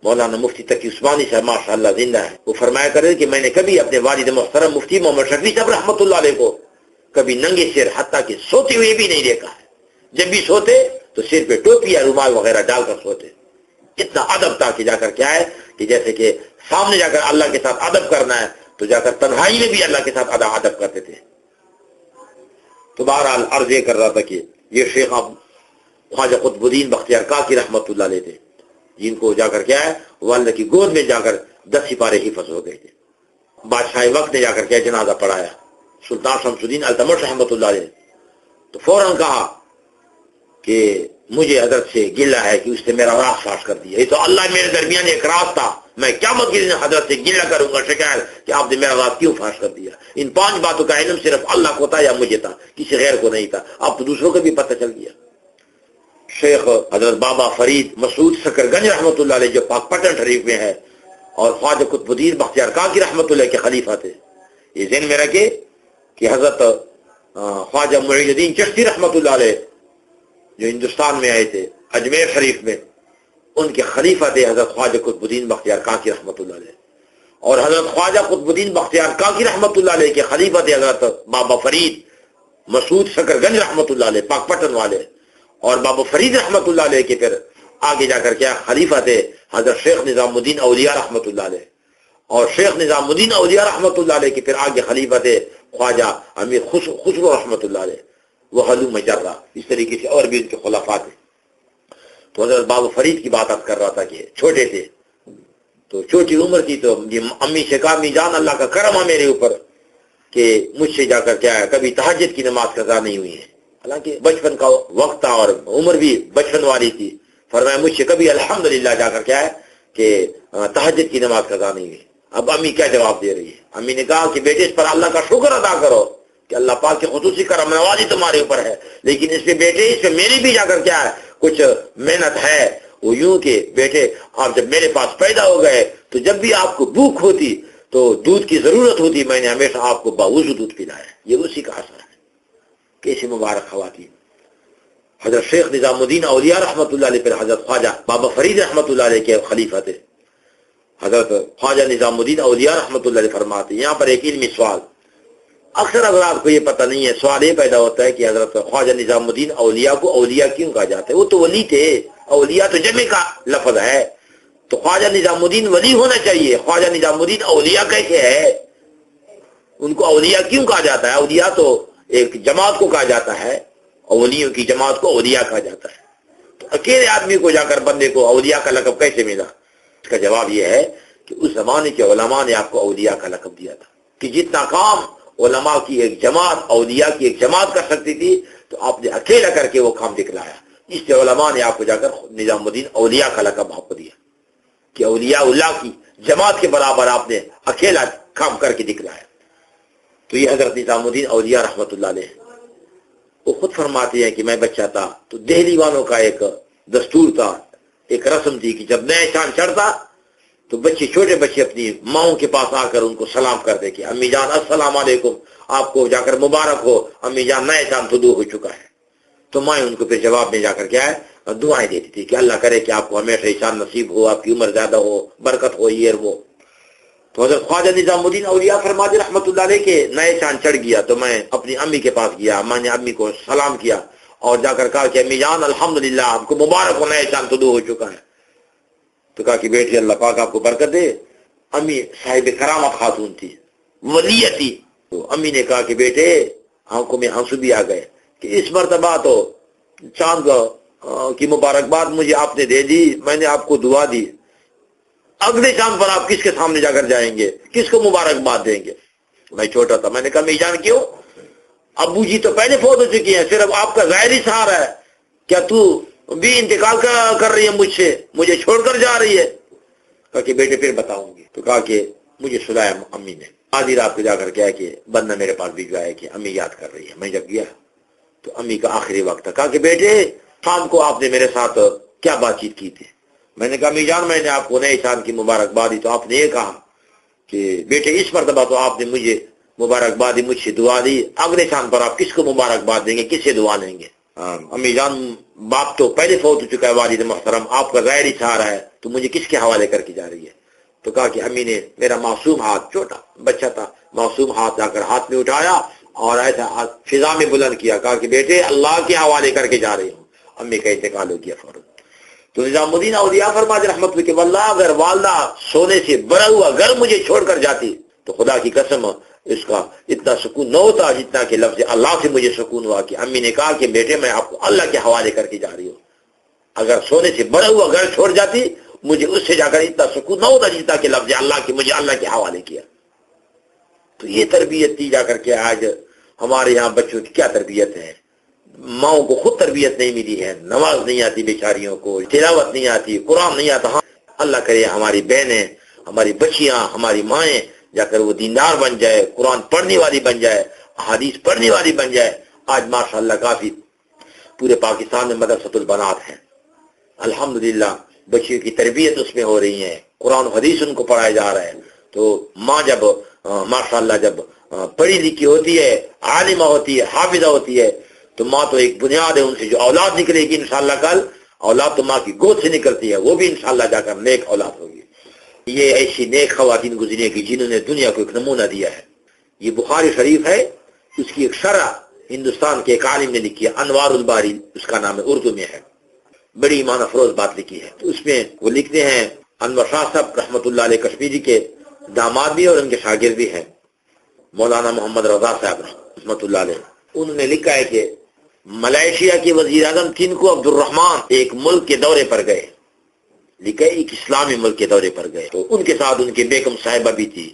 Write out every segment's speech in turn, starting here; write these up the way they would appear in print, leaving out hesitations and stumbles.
مولانا مفتی تقی عثمانی صاحب ماشاءاللہ زندہ ہے، وہ فرمایا کرے کہ میں نے کبھی اپنے والد محترم مفتی محمد شفیع صاحب رحمۃ اللہ علیہ کو کبھی ننگے سر حتیٰ کہ سوتے ہوئے بھی نہیں دیکھا ہے. جب بھی سوتے تو سر پہ ٹوپی یا رومال وغیرہ ڈال کر سوتے. اتنا ادب تھا کہ جا کر کیا ہے کہ جیسے کہ سامنے جا کر اللہ کے ساتھ ادب کرنا ہے تو جا کر تنہائی میں بھی اللہ کے ساتھ ادب کرتے تھے. تو بہرحال عرض یہ کر رہا تھا کہ یہ شیخ خواجہ قطب الدین بختیار کاکی رحمۃ اللہ علیہ تھے، جن کو جا کر کیا ہے والدہ کی گود میں جا کر 10 سپارے حفظ ہو گئے تھے. بادشاہ وقت نے جا کر کیا جنازہ پڑھایا سلطان شمس الدین التمش رحمۃ اللہ علیہ، تو فوراً کہا کہ مجھے حضرت سے گلہ ہے کہ اس نے میرا راز فاش کر دیا. یہ تو اللہ میرے درمیان ایک راز تھا، میں قیامت کے دن حضرت سے گلہ کروں گا شکایت کہ آپ نے میرا راز کیوں فاش کر دیا. ان 5 باتوں کا علم صرف اللہ کو تھا یا مجھے تھا، کسی غیر کو نہیں تھا. اب تو دوسروں کو بھی پتہ چل گیا. شیخ حضرت بابا فرید مسعود سکر گنج رحمۃ اللہ علیہ جو پاک پٹن شریف میں ہے اور خواجہ قطب الدین بختیار کاکی رحمۃ اللہ کے خلیفہ تھے. یہ ذہن میں رکھے کہ حضرت خواجہ معین الدین چشتی رحمۃ اللہ علیہ جو ہندوستان میں آئے تھے اجمیر شریف میں، ان کے خلیفہ تھے حضرت خواجہ قطب الدین بختیار کاکی رحمۃ اللہ علیہ. اور حضرت خواجہ قطب الدین بختیار کاکی رحمۃ اللہ علیہ کے خلیفہ تھے حضرت بابا فرید مسعود سکر گنج رحمۃ اللہ علیہ پاک پٹن والے. اور بابا فرید رحمۃ اللہ علیہ کے پھر آگے جا کر کیا خلیفہ تھے حضرت شیخ نظام الدین اولیاء رحمۃ اللہ علیہ. اور شیخ نظام الدین اولیاء رحمۃ اللہ علیہ کے پھر آگے خلیفہ تھے خواجہ امیر خسرو رحمۃ اللہ علیہ. وہ حلو مجرہ اس طریقے سے اور بھی ان کے خلفاء تھے. تو حضرت بابا فرید کی بات کر رہا تھا کہ چھوٹے تھے تو چھوٹی عمر تھی تو امی سے کہا امی جان اللہ کا کرم ہے میرے اوپر کہ مجھ سے جا کر کیا ہے کبھی تہجد کی نماز قضا نہیں ہوئی ہے. حالانکہ بچپن کا وقت تھا اور عمر بھی بچپن والی تھی. فرمایا مجھ سے کبھی الحمدللہ جا کر کیا ہے کہ تہجد کی نماز قضا نہیں ہوئی. اب امی کیا جواب دے رہی ہے؟ امی نے کہا کہ بیٹے اس پر اللہ کا شکر ادا کرو کہ اللہ پاک کی خصوصی کرم نوازی تمہارے اوپر ہے، لیکن اس پہ بیٹے اس پہ میری بھی جا کر کیا ہے کچھ محنت ہے. وہ یوں کہ بیٹے آپ جب میرے پاس پیدا ہو گئے تو جب بھی آپ کو بھوک ہوتی تو دودھ کی ضرورت ہوتی میں نے ہمیشہ آپ کو باوضو دودھ پلایا. یہ اسی کا اثر ہے. کیسی مبارک خواتین. حضرت شیخ نظام الدین اولیاء رحمۃ اللہ علیہ پھر حضرت خواجہ بابا فرید رحمۃ اللہ علیہ کے خلیفہ تھے. حضرت خواجہ نظام الدین اولیاء رحمۃ اللہ علیہ فرماتے یہاں پر ایک علمی سوال، اکثر حضرات کو یہ پتہ نہیں ہے، سوال یہ پیدا ہوتا ہے کہ حضرت خواجہ نظام الدین اولیاء کو اولیاء کیوں کہا جاتا ہے؟ وہ تو ولی تھے، اولیاء تو جمع کا لفظ ہے، تو خواجہ نظام الدین ولی ہونا چاہیے، خواجہ نظام الدین اولیاء کیسے ہے؟ ان کو اولیاء کیوں کہا جاتا ہے؟ اولیاء تو ایک جماعت کو کہا جاتا ہے، اولیوں کی جماعت کو اولیاء کہا جاتا ہے. تو اکیلے آدمی کو جا کر بندے کو اولیاء کا لقب کیسے ملا؟ اس کا جواب یہ ہے کہ اس زمانے کے علماء نے آپ کو اولیاء کا لقب دیا تھا کہ جتنا کام علماء کی ایک جماعت اولیاء کی ایک جماعت کر سکتی تھی تو آپ نے اکیلا کر کے وہ کام دکھلایا. اس سے علماء نے آپ کو جا کر نظام الدین اولیاء کا لقب آپ کو دیا کہ اولیاء اللہ کی جماعت کے برابر آپ نے اکیلا کام کر کے دکھلایا. تو یہ حضرت نظام الدین اولیاء رحمۃ اللہ علیہ وہ خود فرماتے ہیں کہ میں بچہ تھا تو دہلی والوں کا ایک دستور تھا، ایک رسم تھی کہ جب نیا چاند چڑھتا تو بچے چھوٹے بچے اپنی ماؤں کے پاس آ کر ان کو سلام کرتے کہ امی جان السلام علیکم، آپ کو جا کر مبارک ہو امی جان نیا چاند طلوع ہو چکا ہے. تو مائیں ان کو پھر جواب میں جا کر کیا ہے دعائیں دیتی تھی کہ اللہ کرے کہ آپ کو ہمیشہ چاند نصیب ہو، آپ کی عمر زیادہ ہو، برکت ہو، یہ وہ. تو حضرت خواجہ نظام الدین اولیاء فرماتے رحمۃ اللہ علیہ کے نئے چاند چڑھ گیا تو میں اپنی امی کے پاس گیا، میں نے امی کو سلام کیا اور جا کر کہا کہ امی جان الحمدللہ آپ کو مبارک ہو، نئے چاند طلوع ہو چکا ہے. تو کہا کہ بیٹی اللہ پاک آپ کو برکت دے. امی صاحب کرامت خاتون تھی، ولی تھی. تو امی نے کہا کہ بیٹے آنکھوں میں آنسو بھی آ گئے کہ اس مرتبہ تو چاند کی مبارکباد مجھے آپ نے دے دی، میں نے آپ کو دعا دی، اگلے چاند پر آپ کس کے سامنے جا کر جائیں گے، کس کو مبارکباد دیں گے؟ میں چھوٹا تھا، میں نے کہا امی جان کیوں؟ ابو جی تو پہلے فوت ہو چکی ہیں، صرف آپ کا ظاہری سہارا ہے، کیا تو بھی انتقال کر رہی ہے مجھ سے، مجھے چھوڑ کر جا رہی ہے؟ کہا کہ بیٹے پھر بتاؤں گی. تو کہا کہ مجھے سلایا امی نے آدھی رات کو جا کر کیا کہ بندہ میرے پاس بھجوایا کہ امی یاد کر رہی ہے. میں جب گیا تو امی کا آخری وقت تھا. کہا کہ بیٹے شام کو آپ نے میرے ساتھ کیا بات چیت کی تھی؟ میں نے کہا امی جان میں نے آپ کو نئے چاند کی مبارکباد دی تو آپ نے یہ کہا کہ بیٹے اس مرتبہ تو آپ نے مجھے مبارکباد دی، مجھ سے دعا دی، اگلے چاند پر آپ کس کو مبارکباد دیں گے، کس سے دعا لیں گے؟ امی جان باپ تو پہلے فوت ہو چکا ہے والد محترم، آپ کا غیر ہی سہارا ہے، تو مجھے کس کے حوالے کر کے جا رہی ہے؟ تو کہا کہ امی نے میرا معصوم ہاتھ، چھوٹا بچہ تھا، معصوم ہاتھ جا کر ہاتھ میں اٹھایا اور ایسا فضا میں بلند کیا، کہا کہ بیٹے اللہ کے حوالے کر کے جا رہی ہوں۔ امی کا انتقال ہو گیا فوراً۔ تو نظام الدین اولیاء فرماتے رحمت اللہ کہ واللہ اگر والدہ سونے سے بھرا ہوا گھر مجھے چھوڑ کر جاتی تو خدا کی قسم اس کا اتنا سکون نہ ہوتا جتنا کہ لفظ اللہ سے مجھے سکون ہوا کہ امی نے کہا کہ بیٹے میں آپ کو اللہ کے حوالے کر کے جا رہی ہوں۔ اگر سونے سے بھرا ہوا گھر چھوڑ جاتی مجھے اس سے جا کر اتنا سکون نہ ہوتا جتنا کہ لفظ اللہ کی مجھے اللہ کے حوالے کیا۔ تو یہ تربیت دی جا کر کے آج ہمارے یہاں بچوں کی کیا تربیت ہے؟ ماؤں کو خود تربیت نہیں ملی ہے، نماز نہیں آتی بیچاریوں کو، تلاوت نہیں آتی، قرآن نہیں آتا۔ ہاں اللہ کرے ہماری بہنیں، ہماری بچیاں، ہماری مائیں جا کر وہ دیندار بن جائے، قرآن پڑھنے والی بن جائے، حدیث پڑھنے والی بن جائے۔ آج ماشاءاللہ کافی پورے پاکستان میں مدرسۃ البنات ہیں، الحمدللہ بچیوں کی تربیت اس میں ہو رہی ہے، قرآن و حدیث ان کو پڑھایا جا رہا ہے۔ تو ماں جب ماشاءاللہ جب پڑھی لکھی ہوتی ہے، عالمہ ہوتی ہے، حافظہ ہوتی ہے، تو ماں تو ایک بنیاد ہے، ان سے جو اولاد نکلے گی انشاءاللہ کل، اولاد تو ماں کی گود سے نکلتی ہے، وہ بھی انشاءاللہ جا کر نیک اولاد ہوگی۔ یہ ایسی نیک خواتین گزرے کی جنہوں نے دنیا کو ایک نمونہ دیا ہے۔ یہ بخاری شریف ہے، اس کی ایک شرح ہندوستان کے ایک عالم نے لکھی ہے، انوار الباری اس کا نام ہے، اردو میں ہے، بڑی ایمان افروز بات لکھی ہے۔ تو اس میں وہ لکھتے ہیں، انور شاہ صاحب رحمۃ اللہ علیہ کشمیری کے داماد بھی اور ان کے شاگرد بھی ہیں، مولانا محمد رضا صاحب رحمۃ اللہ علیہ، انہوں نے لکھا ہے کہ ملائیشیا کے وزیر اعظم تنکو عبد الرحمان ایک ملک کے دورے پر گئے، لکھا ہے ایک اسلامی ملک کے دورے پر گئے، تو ان کے ساتھ ان کی بیگم صاحبہ بھی تھی۔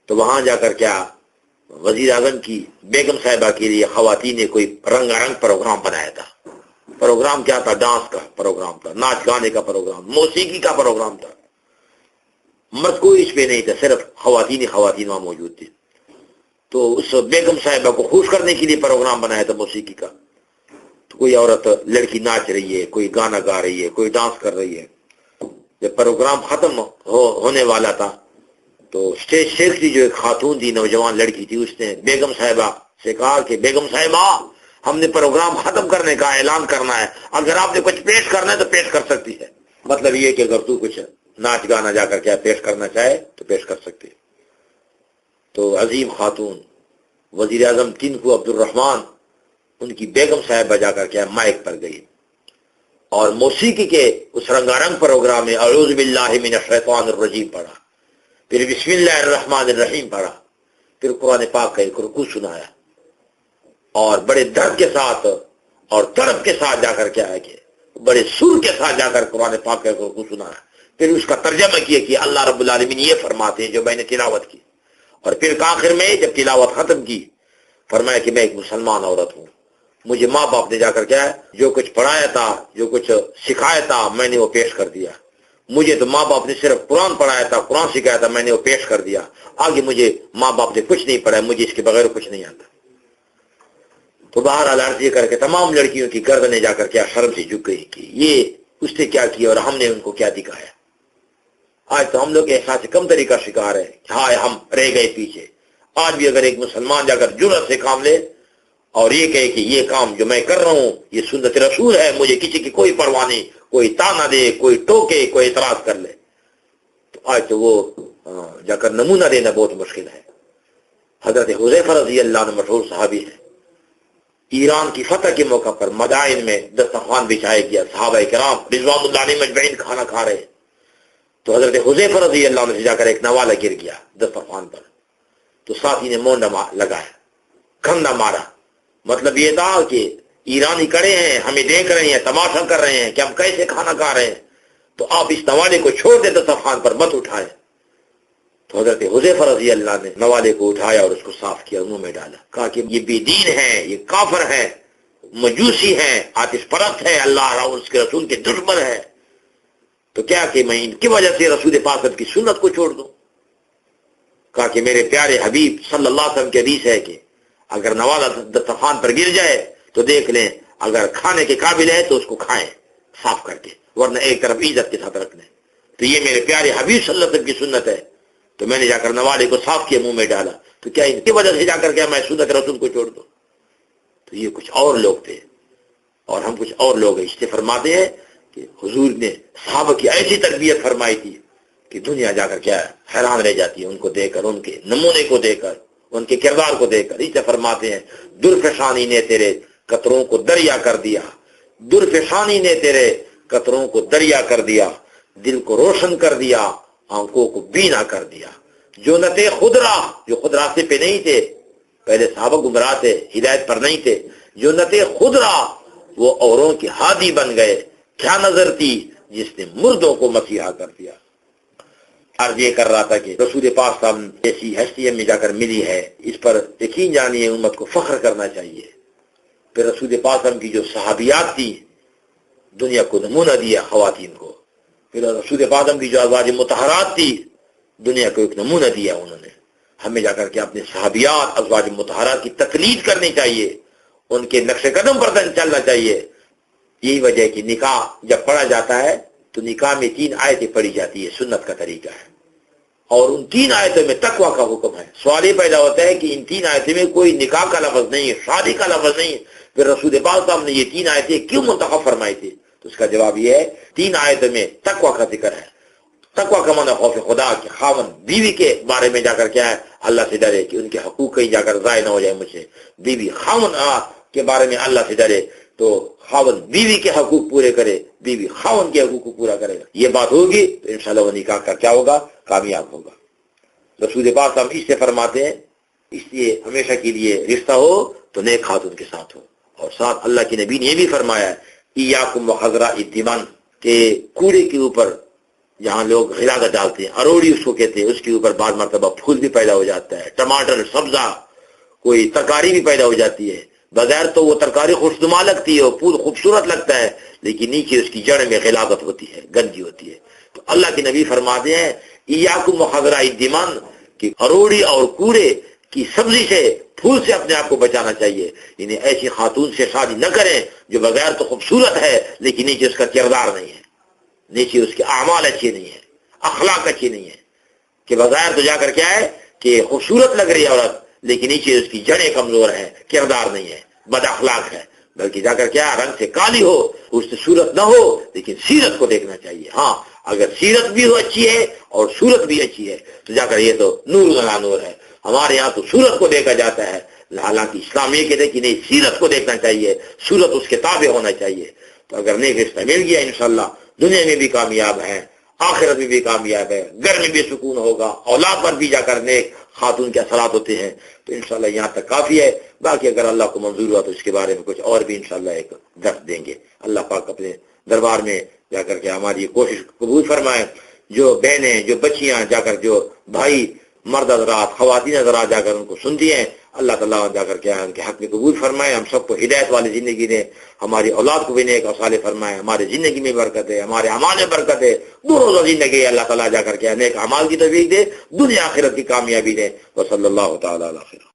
تو وہاں جا کر کیا وزیر اعظم کی بیگم صاحبہ کے لیے خواتین نے کوئی رنگا رنگ پروگرام بنایا تھا۔ پروگرام کیا تھا؟ ڈانس کا پروگرام تھا، ناچ گانے کا پروگرام، موسیقی کا پروگرام تھا، مرد کوئی اس پہ نہیں تھا، صرف خواتین وہاں موجود تھی۔ تو اس بیگم صاحبہ کو خوش کرنے کے لیے پروگرام بنایا تھا موسیقی کا۔ تو کوئی عورت لڑکی ناچ رہی ہے، کوئی گانا گا رہی ہے، کوئی ڈانس کر رہی ہے۔ جب پروگرام ختم ہونے والا تھا تو اسٹیج شیخ کی جو ایک خاتون تھی، نوجوان لڑکی تھی، اس نے بیگم صاحبہ سے کہا کہ بیگم صاحبہ ہم نے پروگرام ختم کرنے کا اعلان کرنا ہے، اگر آپ نے کچھ پیش کرنا ہے تو پیش کر سکتی ہے۔ مطلب یہ کہ اگر تو کچھ ناچ گانا جا کر کیا پیش کرنا چاہے تو پیش کر سکتی ہے۔ تو عظیم خاتون وزیر اعظم تنکو عبد الرحمان ان کی بیگم صاحبہ جا کر کیا مائک پر گئی اور موسیقی کے اس رنگا رنگ پروگرام میں اعوذ باللہ من الشیطان الرجیم پڑھا، پھر بسم اللہ الرحمن الرحیم پڑھا، پھر قرآن پاک کا ایک رکوع سنایا اور بڑے درد کے ساتھ اور تڑپ کے ساتھ جا کر کیا ہے کہ بڑے سر کے ساتھ جا کر قرآن پاک کا ایک رکوع سنایا، پھر اس کا ترجمہ کیا کہ اللہ رب العالمین یہ فرماتے ہیں جو میں نے تلاوت کی، اور پھر آخر میں جب تلاوت ختم کی فرمایا کہ میں ایک مسلمان عورت ہوں، مجھے ماں باپ نے جا کر کیا ہے جو کچھ پڑھایا تھا، جو کچھ سکھایا تھا میں نے وہ پیش کر دیا، مجھے تو ماں باپ نے صرف قرآن پڑھایا تھا، قرآن سکھایا تھا، میں نے وہ پیش کر دیا، آگے مجھے ماں باپ نے کچھ نہیں پڑھایا، مجھے اس کے بغیر کچھ نہیں آتا۔ تو باہر الرجی کر کے تمام لڑکیوں کی گردنیں جا کر کیا شرم سے جھک گئی کہ یہ اس نے کیا کیا اور ہم نے ان کو کیا دکھایا۔ آج تو ہم لوگ احساس کمتری کا شکار ہے، ہائے ہم رہ گئے پیچھے۔ آج بھی اگر ایک مسلمان جا کر جرأت سے کام لے اور یہ کہے کہ یہ کام جو میں کر رہا ہوں یہ سنت رسول ہے، مجھے کسی کی کوئی پرواہ نہیں، کوئی تانا دے، کوئی ٹوکے، کوئی اعتراض کر لے، تو آج تو وہ جا کر نمونہ دینا بہت مشکل ہے۔ حضرت حذیفہ رضی اللہ عنہ مشہور صحابی ہے، ایران کی فتح کے موقع پر مدائن میں دسترخوان بچھایا گیا، صحابہ کرام رضوان اللہ علیہم اجمعین کھانا کھا رہے، تو حضرت حذیفہ رضی اللہ عنہ سے جا کر ایک نوالہ گر گیا دسترخوان پر، تو ساتھی نے مونڈا لگایا، کھندا مارا، مطلب یہ تھا کہ ایرانی کڑے ہیں، ہمیں دیکھ رہے ہیں، تماشا کر رہے ہیں کہ ہم کیسے کھانا کھا رہے ہیں، تو آپ اس نوالے کو چھوڑ دیں دسترخوان پر، مت اٹھائیں۔ تو حضرت حذیفہ رضی اللہ نے نوالے کو اٹھایا اور اس کو صاف کیا، منہ میں ڈالا، کہا کہ یہ بے دین ہے، یہ کافر ہے، مجوسی ہے، آتش پرست ہے، اللہ اور اس کے رسول کے دشمن ہے، تو کیا کہ میں ان کی وجہ سے رسول پاک کی سنت کو چھوڑ دوں؟ کہا کہ میرے پیارے حبیب صلی اللہ علیہ وسلم کی حدیث ہے کہ اگر نوالا دسترخوان پر گر جائے تو دیکھ لیں، اگر کھانے کے قابل ہے تو اس کو کھائیں صاف کر کے، ورنہ ایک طرف عزت کے ساتھ رکھ لیں۔ تو یہ میرے پیارے حبیب صلی اللہ علیہ وسلم کی سنت ہے، تو میں نے جا کر نوالے کو صاف کیا، منہ میں ڈالا، تو کیا ان کی وجہ سے جا کر کیا میں سنت رسول کو چھوڑ دوں؟ تو یہ کچھ اور لوگ تھے، اور ہم کچھ اور لوگ ہیں. اس سے فرماتے ہیں کہ حضور نے صحابہ کی ایسی تربیت فرمائی تھی کہ دنیا جا کر کیا حیران رہ جاتی ہے ان کو دیکھ کر، ان کے نمونے کو دیکھ کر، ان کے کردار کو دیکھ کر. اس سے فرماتے ہیں درفشانی نے تیرے قطروں کو دریا کر دیا، درفشانی نے تیرے قطروں کو دریا کر دیا، دل کو روشن کر دیا، آنکھوں کو بینا کر دیا. جو نہ تھے خود راہ، جو خود راستے پہ نہیں تھے، پہلے صحابہ گمراہ تھے، ہدایت پر نہیں تھے، جو نہ تھے خود راہ وہ اوروں کے ہادی بن گئے. کیا نظر تھی جس نے مردوں کو مسیحا کر دیا. عرض یہ کر رہا تھا کہ رسول پاک صاحب ایسی حیثیت میں جا کر ملی ہے، اس پر یقین جانیے امت کو فخر کرنا چاہیے. پھر رسول پاک صاحب کی جو صحابیات تھی دنیا کو نمونہ دیا خواتین کو. پھر رسول پاک صاحب کی جو ازواج مطہرات تھی دنیا کو ایک نمونہ دیا انہوں نے. ہمیں جا کر کے اپنے صحابیات ازواج مطہرات کی تقلید کرنی چاہیے، ان کے نقش قدم پر چلنا چاہیے. یہی وجہ ہے کہ نکاح جب پڑھا جاتا ہے تو نکاح میں 3 آیتیں پڑھی جاتی ہے، سنت کا طریقہ ہے، اور ان 3 آیتوں میں تقوی کا حکم ہے. سوال یہ پیدا ہوتا ہے کہ ان 3 آیتوں میں کوئی نکاح کا لفظ نہیں ہے، شادی کا لفظ نہیں ہے، پھر رسول پاک صاحب نے یہ 3 آیتیں کیوں منتخب فرمائی تھی؟ تو اس کا جواب یہ ہے 3 آیتوں میں تقوی کا ذکر ہے. تقوی کا معنی خوف خدا کہ خاوند بیوی کے بارے میں جا کر کیا ہے اللہ سے ڈرے کہ ان کے حقوق کہیں جا کر ضائع نہ ہو جائے مجھ سے. بیوی خاوند کے بارے میں اللہ سے ڈرے تو خاوند بیوی کے حقوق پورے کرے، بیوی خاوند کے حقوق کو پورا کرے گا. یہ بات ہوگی تو انشاءاللہ وہ نکاح کا کیا ہوگا؟ کامیاب ہوگا. رسول پاک صاحب اس سے فرماتے ہیں اس لیے ہمیشہ کے لیے رشتہ ہو تو نیک خاتون کے ساتھ ہو. اور ساتھ اللہ کے نبی نے یہ بھی فرمایا ہے ایاکم وخضراء الدمن کہ کوڑے کے اوپر جہاں لوگ غلاظت ڈالتے ہیں، اروڑی اس کو کہتے ہیں، اس کے اوپر بعض مرتبہ پھول بھی پیدا ہو جاتا ہے، ٹماٹر، سبزہ، کوئی ترکاری بھی پیدا ہو جاتی ہے. بغیر تو وہ ترکاری خوشنما لگتی ہے، وہ پھول خوبصورت لگتا ہے، لیکن نیچے اس کی جڑ میں غلاظت ہوتی ہے، گندگی ہوتی ہے. تو اللہ کے نبی فرماتے ہیں ایاکم وخضراء الدمن کہ اروڑی اور کوڑے کی سبزی سے، پھول سے اپنے آپ کو بچانا چاہیے. یعنی ایسی خاتون سے شادی نہ کریں جو بغیر تو خوبصورت ہے لیکن نیچے اس کا کردار نہیں ہے، نیچے اس کے اعمال اچھے نہیں ہیں، اخلاق اچھے نہیں ہیں. کہ بظاہر تو جا کر کیا ہے کہ خوبصورت لگ رہی ہے عورت لیکن نیچے اس کی جڑیں کمزور ہیں، کردار نہیں ہے، بد اخلاق ہے. بلکہ جا کر کیا رنگ سے کالی ہو، اس سے صورت نہ ہو لیکن سیرت کو دیکھنا چاہیے. ہاں اگر سیرت بھی ہو اچھی ہے اور صورت بھی اچھی ہے تو جا کر یہ تو نور لگا نور ہے. ہمارے یہاں تو صورت کو دیکھا جاتا ہے، حالانکہ اسلام یہ کہتے ہیں کہ نہیں، سیرت کو دیکھنا چاہیے، صورت اس کے تابع ہونا چاہیے. تو اگر نیک رشتہ مل گیا انشاءاللہ دنیا میں بھی کامیاب ہے، آخرت میں بھی کامیاب ہے، گھر میں بھی سکون ہوگا، اولاد پر بھی جا کر نیک خاتون کے اثرات ہوتے ہیں. تو انشاءاللہ یہاں تک کافی ہے. باقی اگر اللہ کو منظور ہوا تو اس کے بارے میں کچھ اور بھی انشاءاللہ ایک درس دیں گے. اللہ پاک اپنے دربار میں جا کر کے ہماری یہ کوشش قبول فرمائے. جو بہنیں، جو بچیاں جا کر، جو بھائی مرد حضرات، خواتین حضرات جا کر ان کو سنتی ہیں، اللہ تعالیٰ جا کر کے ان کے حق میں قبول فرمائے. ہم سب کو ہدایت والی زندگی دے، ہماری اولاد کو بھی نیک اور صالح فرمائے، ہمارے زندگی میں برکت ہے، ہمارے اعمال میں برکت ہے. دو روزہ زندگی اللہ تعالیٰ جا کر کے نیک اعمال کی توفیق دے، دنیا آخرت کی کامیابی دے. وصلی اللہ تعالیٰ علیہ خیر.